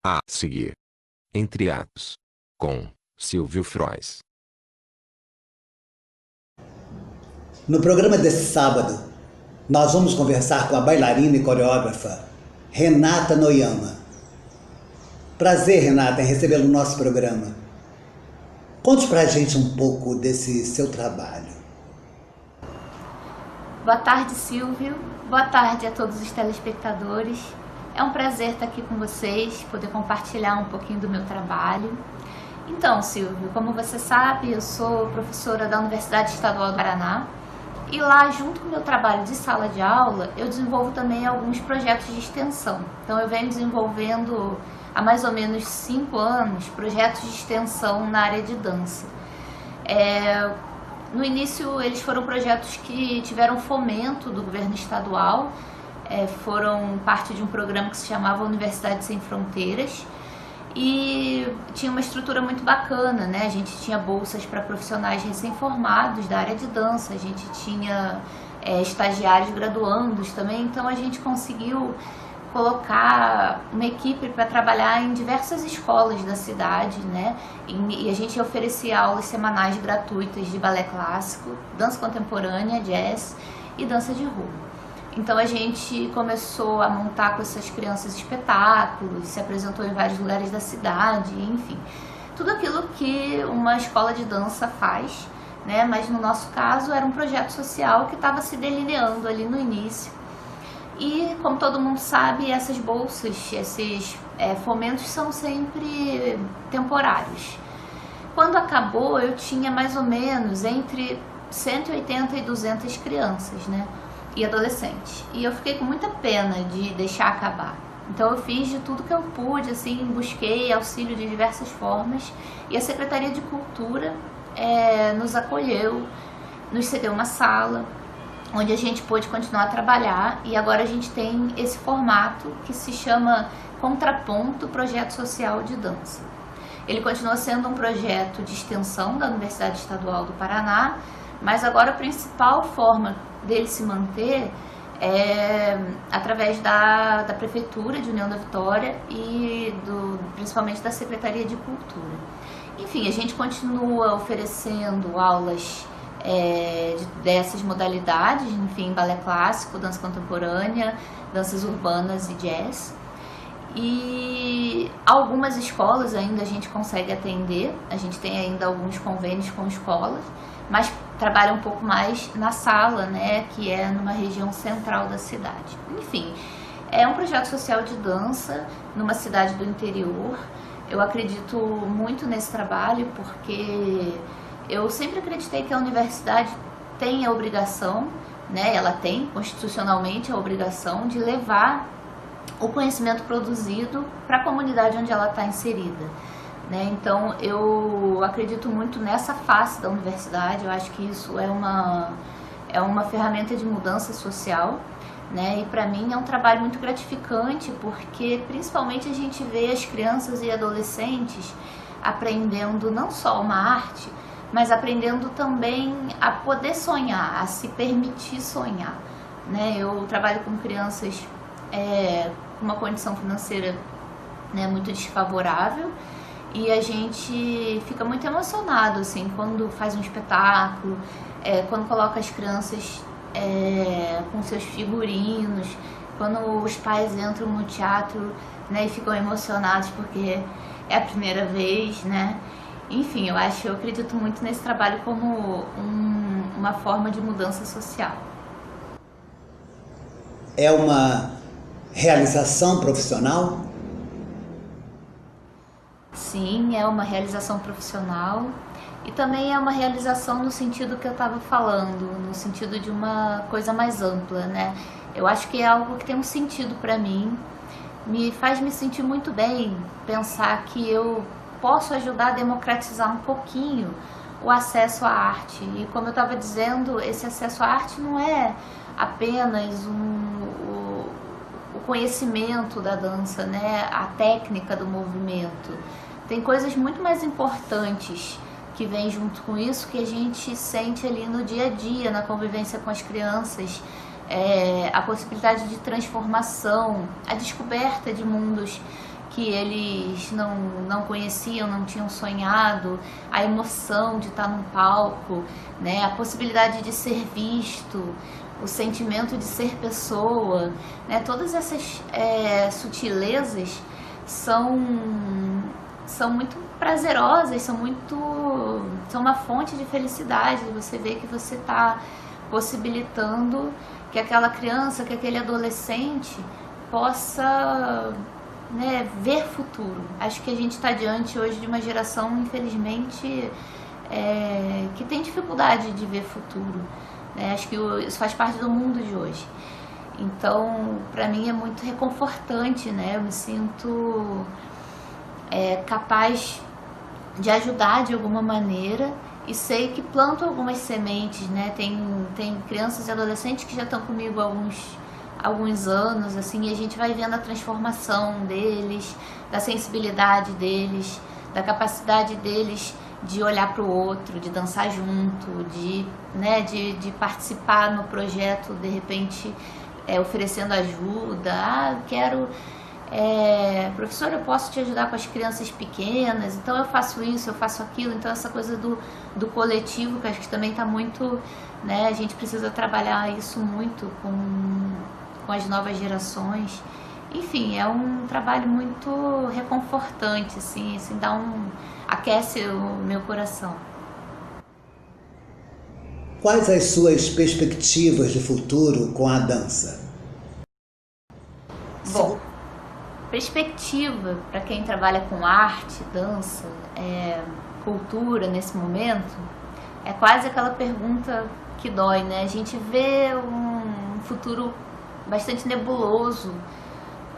A seguir, Entre Atos, com Silvio Frois. No programa desse sábado, nós vamos conversar com a bailarina e coreógrafa Renata Noyama. Prazer, Renata, em recebê-la no nosso programa. Conte pra gente um pouco desse seu trabalho. Boa tarde, Silvio. Boa tarde a todos os telespectadores. É um prazer estar aqui com vocês, poder compartilhar um pouquinho do meu trabalho. Então, Silvio, como você sabe, eu sou professora da Universidade Estadual do Paraná e lá, junto com o meu trabalho de sala de aula, eu desenvolvo também alguns projetos de extensão. Então, eu venho desenvolvendo há mais ou menos 5 anos projetos de extensão na área de dança. No início, eles foram projetos que tiveram fomento do governo estadual, foram parte de um programa que se chamava Universidade Sem Fronteiras e tinha uma estrutura muito bacana, né? A gente tinha bolsas para profissionais recém-formados da área de dança, a gente tinha estagiários graduandos também, então a gente conseguiu colocar uma equipe para trabalhar em diversas escolas da cidade, né? E a gente oferecia aulas semanais gratuitas de balé clássico, dança contemporânea, jazz e dança de rua. Então a gente começou a montar com essas crianças espetáculos, se apresentou em vários lugares da cidade, enfim. Tudo aquilo que uma escola de dança faz, né? Mas no nosso caso era um projeto social que estava se delineando ali no início. E como todo mundo sabe, essas bolsas, esses fomentos são sempre temporários. Quando acabou, eu tinha mais ou menos entre 180 e 200 crianças, né? E adolescentes. E eu fiquei com muita pena de deixar acabar. Então eu fiz de tudo que eu pude, assim, busquei auxílio de diversas formas. E a Secretaria de Cultura nos acolheu, nos cedeu uma sala, onde a gente pôde continuar a trabalhar. E agora a gente tem esse formato que se chama Contraponto Projeto Social de Dança. Ele continua sendo um projeto de extensão da Universidade Estadual do Paraná, mas agora a principal forma dele se manter é através da Prefeitura de União da Vitória e principalmente da Secretaria de Cultura. Enfim, a gente continua oferecendo aulas dessas modalidades, enfim, balé clássico, dança contemporânea, danças urbanas e jazz. E algumas escolas ainda a gente consegue atender, a gente tem ainda alguns convênios com escolas, mas trabalha um pouco mais na sala, né, que é numa região central da cidade. Enfim, é um projeto social de dança numa cidade do interior. Eu acredito muito nesse trabalho porque eu sempre acreditei que a universidade tem a obrigação, né, ela tem constitucionalmente a obrigação de levar o conhecimento produzido para a comunidade onde ela está inserida. Né? Então eu acredito muito nessa face da universidade, eu acho que isso é uma ferramenta de mudança social, né? E para mim é um trabalho muito gratificante porque principalmente a gente vê as crianças e adolescentes aprendendo não só uma arte, mas aprendendo também a poder sonhar, a se permitir sonhar. Né? Eu trabalho com crianças com uma condição financeira, né, muito desfavorável. E a gente fica muito emocionado, assim, quando faz um espetáculo, quando coloca as crianças com seus figurinos, quando os pais entram no teatro, né, e ficam emocionados porque é a primeira vez, né? Enfim, eu acredito muito nesse trabalho como uma forma de mudança social. É uma realização profissional? Sim, é uma realização profissional e também é uma realização no sentido que eu estava falando, no sentido de uma coisa mais ampla, né? Eu acho que é algo que tem um sentido para mim, faz me sentir muito bem pensar que eu posso ajudar a democratizar um pouquinho o acesso à arte. E como eu estava dizendo, esse acesso à arte não é apenas o conhecimento da dança, né? A técnica do movimento. Tem coisas muito mais importantes que vêm junto com isso, que a gente sente ali no dia a dia, na convivência com as crianças, a possibilidade de transformação, a descoberta de mundos que eles não conheciam, não tinham sonhado, a emoção de estar num palco, né? A possibilidade de ser visto, o sentimento de ser pessoa, né? Todas essas sutilezas são muito prazerosas, são uma fonte de felicidade. Você vê que você está possibilitando que aquela criança, que aquele adolescente possa, né, ver futuro. Acho que a gente está diante hoje de uma geração, infelizmente, que tem dificuldade de ver futuro, né? Acho que isso faz parte do mundo de hoje. Então, para mim é muito reconfortante, né? Eu me sinto capaz de ajudar de alguma maneira e sei que planto algumas sementes, né? Tem crianças e adolescentes que já estão comigo há alguns anos, assim, e a gente vai vendo a transformação deles, da sensibilidade deles, da capacidade deles de olhar para o outro, de dançar junto, de participar no projeto, de repente oferecendo ajuda. Quero... professor, eu posso te ajudar com as crianças pequenas, então eu faço isso, eu faço aquilo. Então essa coisa do coletivo, que acho que também está muito, né, a gente precisa trabalhar isso muito com as novas gerações. Enfim, é um trabalho muito reconfortante, assim aquece o meu coração. Quais as suas perspectivas de futuro com a dança? Bom, perspectiva para quem trabalha com arte, dança, cultura nesse momento, é quase aquela pergunta que dói, né? A gente vê um futuro bastante nebuloso,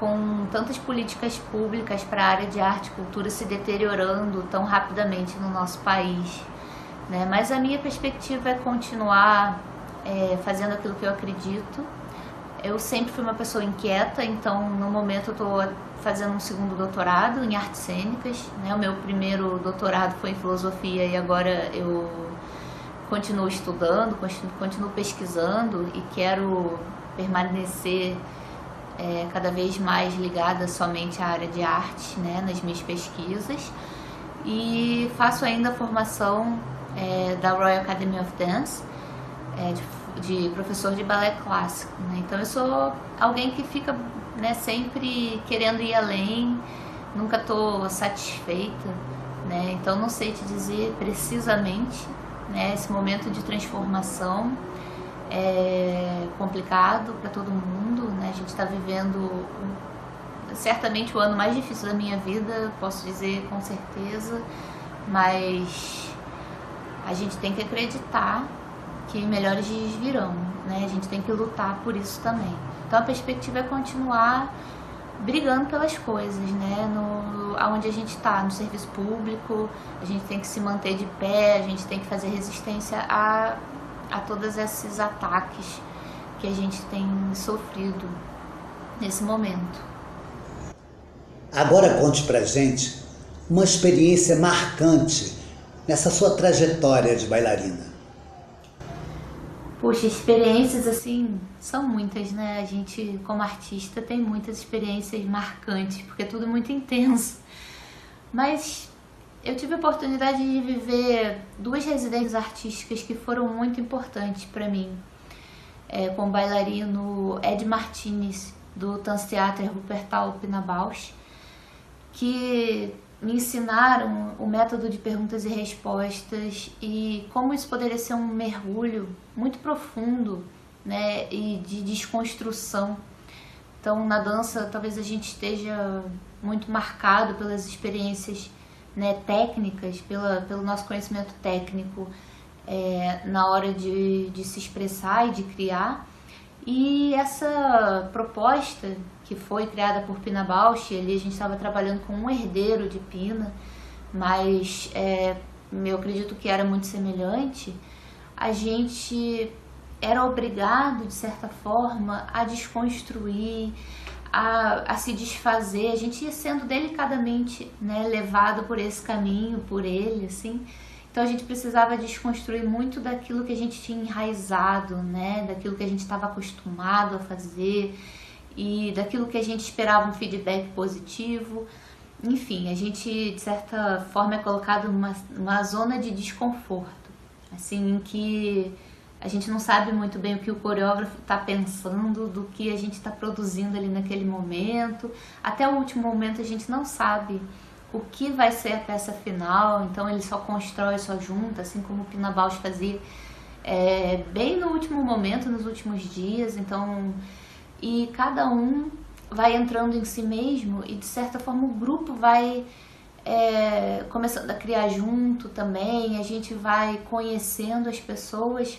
com tantas políticas públicas para a área de arte e cultura se deteriorando tão rapidamente no nosso país, né? Mas a minha perspectiva é continuar fazendo aquilo que eu acredito. Eu sempre fui uma pessoa inquieta, então no momento eu estou fazendo um segundo doutorado em artes cênicas, né? O meu primeiro doutorado foi em filosofia e agora eu continuo estudando, continuo pesquisando e quero permanecer cada vez mais ligada somente à área de arte, né, nas minhas pesquisas. E faço ainda a formação da Royal Academy of Dance, de professor de balé clássico, né? Então eu sou alguém que fica, né, sempre querendo ir além, nunca estou satisfeita, né? Então não sei te dizer precisamente, né, esse momento de transformação é complicado para todo mundo, né? A gente está vivendo certamente o ano mais difícil da minha vida, posso dizer com certeza, mas a gente tem que acreditar que melhores dias virão, né? A gente tem que lutar por isso também. Então a perspectiva é continuar brigando pelas coisas, né? Aonde a gente está, no serviço público, a gente tem que se manter de pé, a gente tem que fazer resistência a todos esses ataques que a gente tem sofrido nesse momento. Agora conte pra gente uma experiência marcante nessa sua trajetória de bailarina. Poxa, experiências assim são muitas, né? A gente, como artista, tem muitas experiências marcantes, porque é tudo muito intenso. Mas eu tive a oportunidade de viver 2 residências artísticas que foram muito importantes para mim, com o bailarino Ed Martinez, do Tanztheater Wuppertal Pina Bausch, que me ensinaram o método de perguntas e respostas e como isso poderia ser um mergulho muito profundo, né, e de desconstrução. Então, na dança, talvez a gente esteja muito marcado pelas experiências, né, técnicas, pelo nosso conhecimento técnico na hora de se expressar e de criar. E essa proposta que foi criada por Pina Bausch, ali a gente estava trabalhando com um herdeiro de Pina, mas eu acredito que era muito semelhante. A gente era obrigado, de certa forma, a desconstruir, a se desfazer. A gente ia sendo delicadamente, né, levado por esse caminho, por ele, assim. Então a gente precisava desconstruir muito daquilo que a gente tinha enraizado, né, daquilo que a gente estava acostumado a fazer e daquilo que a gente esperava um feedback positivo, enfim, a gente de certa forma é colocado numa zona de desconforto, assim, em que a gente não sabe muito bem o que o coreógrafo está pensando, do que a gente está produzindo ali naquele momento. Até o último momento a gente não sabe o que vai ser a peça final, então ele só constrói, só junta, assim como o Pina Bausch fazia bem no último momento, nos últimos dias. Então, e cada um vai entrando em si mesmo e de certa forma o grupo vai começando a criar junto também. A gente vai conhecendo as pessoas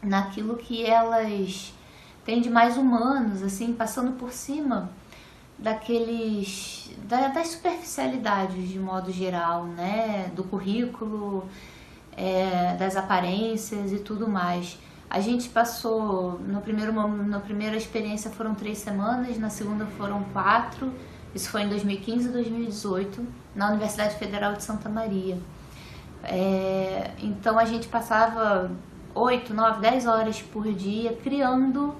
naquilo que elas têm de mais humanos, assim, passando por cima das superficialidades de modo geral, né, do currículo, das aparências e tudo mais. A gente passou, na primeira experiência foram 3 semanas, na segunda foram 4, isso foi em 2015 e 2018, na Universidade Federal de Santa Maria. Então a gente passava 8, 9, 10 horas por dia criando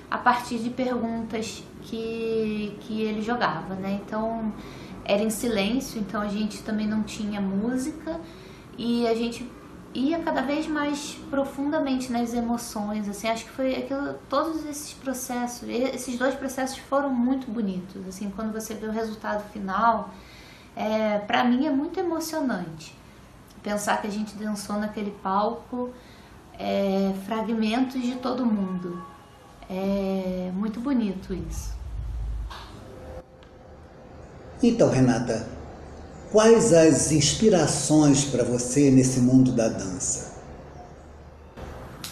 a partir de perguntas que ele jogava, né? Então era em silêncio, então a gente também não tinha música e a gente ia cada vez mais profundamente nas emoções, assim. Acho que foi aquilo, todos esses processos, esses 2 processos foram muito bonitos, assim, quando você vê o resultado final, para mim é muito emocionante pensar que a gente dançou naquele palco fragmentos de todo mundo. É muito bonito isso. Então, Renata, quais as inspirações para você nesse mundo da dança?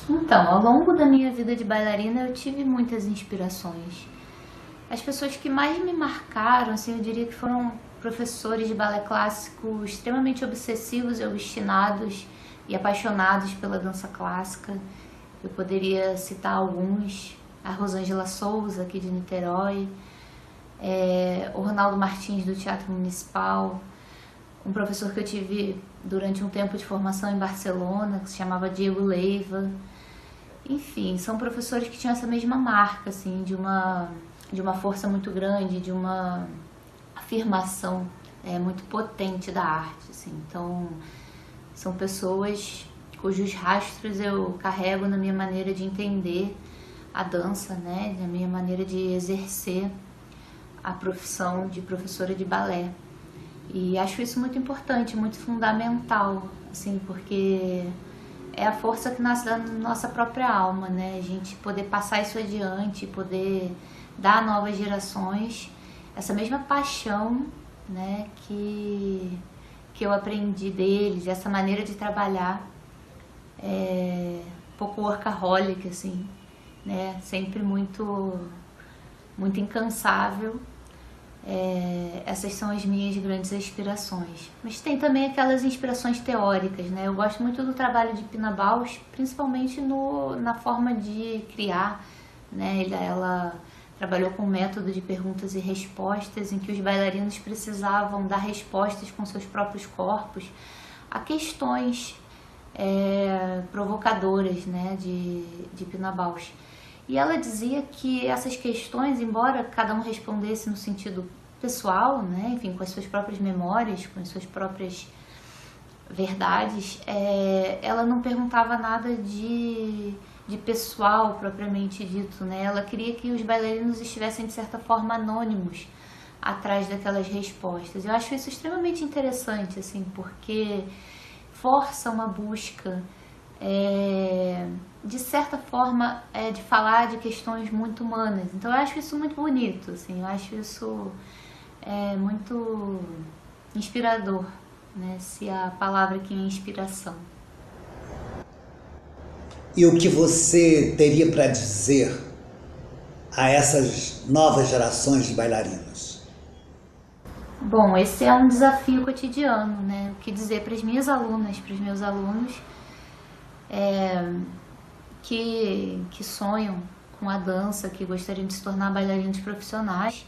Então, ao longo da minha vida de bailarina, eu tive muitas inspirações. As pessoas que mais me marcaram, assim, eu diria que foram professores de balé clássico extremamente obsessivos e obstinados e apaixonados pela dança clássica. Eu poderia citar alguns: a Rosângela Souza, aqui de Niterói, o Ronaldo Martins, do Teatro Municipal, um professor que eu tive durante um tempo de formação em Barcelona, que se chamava Diego Leiva. Enfim, são professores que tinham essa mesma marca, assim, de uma força muito grande, de uma afirmação muito potente da arte, assim. Então, são pessoas cujos rastros eu carrego na minha maneira de entender a dança, né, na minha maneira de exercer a profissão de professora de balé. E acho isso muito importante, muito fundamental, assim, porque é a força que nasce da nossa própria alma, né? A gente poder passar isso adiante, poder dar a novas gerações essa mesma paixão, né, que eu aprendi deles, essa maneira de trabalhar, um pouco workaholic, assim, né? Sempre muito incansável. Essas são as minhas grandes inspirações. Mas tem também aquelas inspirações teóricas, né? Eu gosto muito do trabalho de Pina Bausch, principalmente na forma de criar, né? Ela trabalhou com um método de perguntas e respostas, em que os bailarinos precisavam dar respostas com seus próprios corpos a questões provocadoras, né, de Pina Bausch. E ela dizia que essas questões, embora cada um respondesse no sentido pessoal, né, enfim, com as suas próprias memórias, com as suas próprias verdades, ela não perguntava nada de pessoal propriamente dito, né? Ela queria que os bailarinos estivessem, de certa forma, anônimos atrás daquelas respostas. Eu acho isso extremamente interessante, assim, porque força uma busca, de certa forma, de falar de questões muito humanas. Então eu acho isso muito bonito, assim, eu acho isso muito inspirador, né? Se a palavra aqui é inspiração. E o que você teria para dizer a essas novas gerações de bailarinos? Bom, esse é um desafio cotidiano, né? O que dizer para as minhas alunas, para os meus alunos que sonham com a dança, que gostariam de se tornar bailarinos profissionais.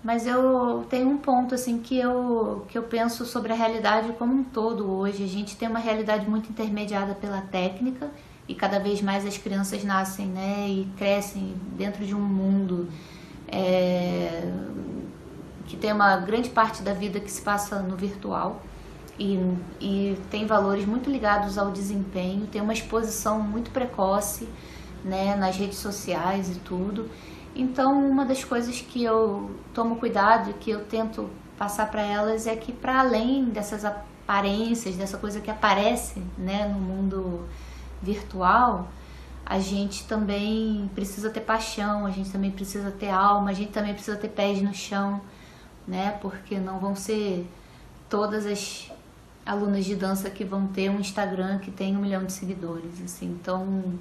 Mas eu tenho um ponto, assim, que eu penso sobre a realidade como um todo hoje. A gente tem uma realidade muito intermediada pela técnica, e cada vez mais as crianças nascem, né, e crescem dentro de um mundo que tem uma grande parte da vida que se passa no virtual e tem valores muito ligados ao desempenho, tem uma exposição muito precoce, né, nas redes sociais e tudo. Então, uma das coisas que eu tomo cuidado e que eu tento passar para elas é que, para além dessas aparências, dessa coisa que aparece, né, no mundo virtual, a gente também precisa ter paixão, a gente também precisa ter alma, a gente também precisa ter pés no chão, né, porque não vão ser todas as alunas de dança que vão ter um Instagram que tem 1 milhão de seguidores, assim. Então,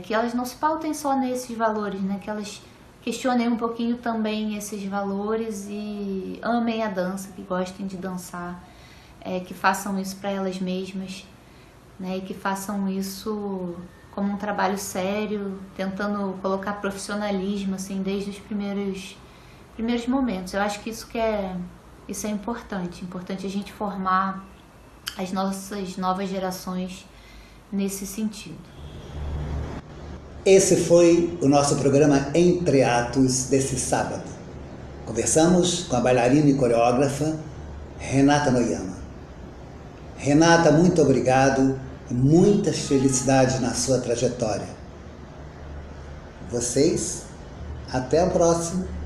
que elas não se pautem só nesses valores, né, que elas questionem um pouquinho também esses valores e amem a dança, que gostem de dançar, que façam isso para elas mesmas, né, e que façam isso como um trabalho sério, tentando colocar profissionalismo assim desde os primeiros momentos. Eu acho que isso é importante a gente formar as nossas novas gerações nesse sentido. Esse foi o nosso programa Entre Atos desse sábado. Conversamos com a bailarina e coreógrafa Renata Noyama. Renata, muito obrigado e muitas felicidades na sua trajetória. Vocês, até a próxima!